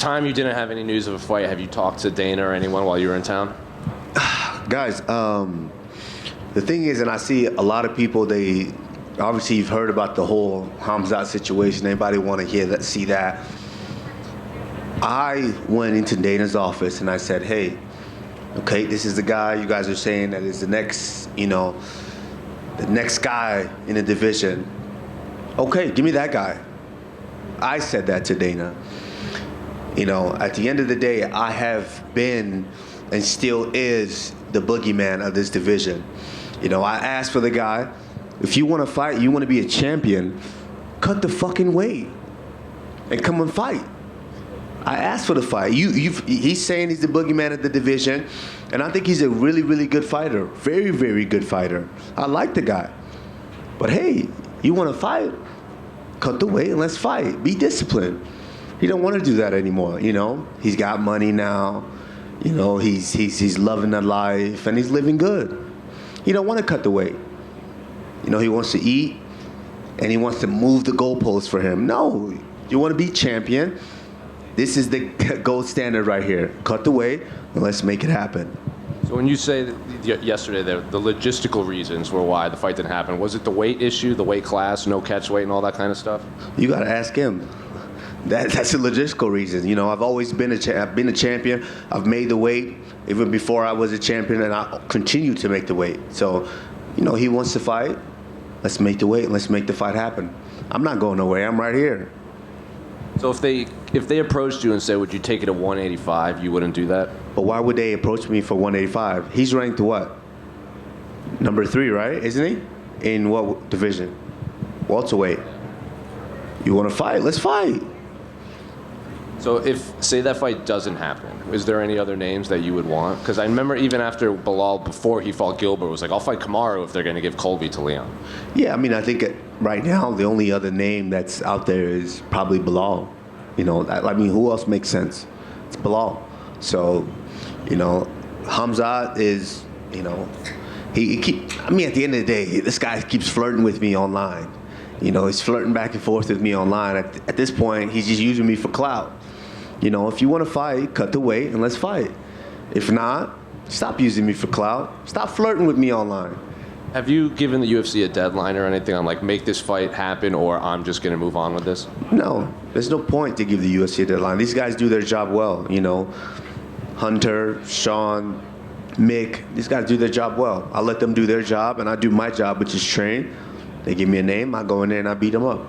time you didn't have any news of a fight, have you talked to Dana or anyone while you were in town? Guys, the thing is, and I see a lot of people, they obviously you've heard about the whole Khamzat situation. Anybody want to hear that, see that? I went into Dana's office and I said, hey, okay, this is the guy you guys are saying that is the next, the next guy in the division. Okay, give me that guy. I said that to Dana. At the end of the day, I have been and still is the boogeyman of this division. I asked for the guy. If you want to fight, you want to be a champion, cut the fucking weight and come and fight. I asked for the fight. He's saying he's the boogeyman of the division, and I think he's a really, really good fighter. Very, very good fighter. I like the guy. But hey, you want to fight? Cut the weight and let's fight. Be disciplined. He don't want to do that anymore. He's got money now. He's loving the life and he's living good. He don't want to cut the weight. He wants to eat and he wants to move the goalposts for him. No, you want to be champion. This is the gold standard right here. Cut the weight and let's make it happen. So when you say that yesterday the logistical reasons were why the fight didn't happen, was it the weight issue, the weight class, no catch weight and all that kind of stuff? You got to ask him. That's a logistical reason. I've always been I've been a champion. I've made the weight even before I was a champion, and I continue to make the weight. So, he wants to fight. Let's make the weight and let's make the fight happen. I'm not going nowhere. I'm right here. So if they approached you and said, would you take it at 185, you wouldn't do that? But why would they approach me for 185? He's ranked what? Number 3, right? Isn't he? In what division? Welterweight. You want to fight? Let's fight. So say that fight doesn't happen, is there any other names that you would want? Because I remember even after Bilal, before he fought Gilbert, was like, I'll fight Kamaru if they're going to give Colby to Leon. Yeah, I think right now the only other name that's out there is probably Bilal. Who else makes sense? It's Bilal. So, Khamzat is, at the end of the day, this guy keeps flirting with me online. He's flirting back and forth with me online. At this point, he's just using me for clout. If you want to fight, cut the weight and let's fight. If not, stop using me for clout. Stop flirting with me online. Have you given the UFC a deadline or anything on make this fight happen, or I'm just going to move on with this? No, there's no point to give the UFC a deadline. These guys do their job well, Hunter, Sean, Mick, these guys do their job well. I let them do their job and I do my job, which is train. They give me a name, I go in there and I beat them up.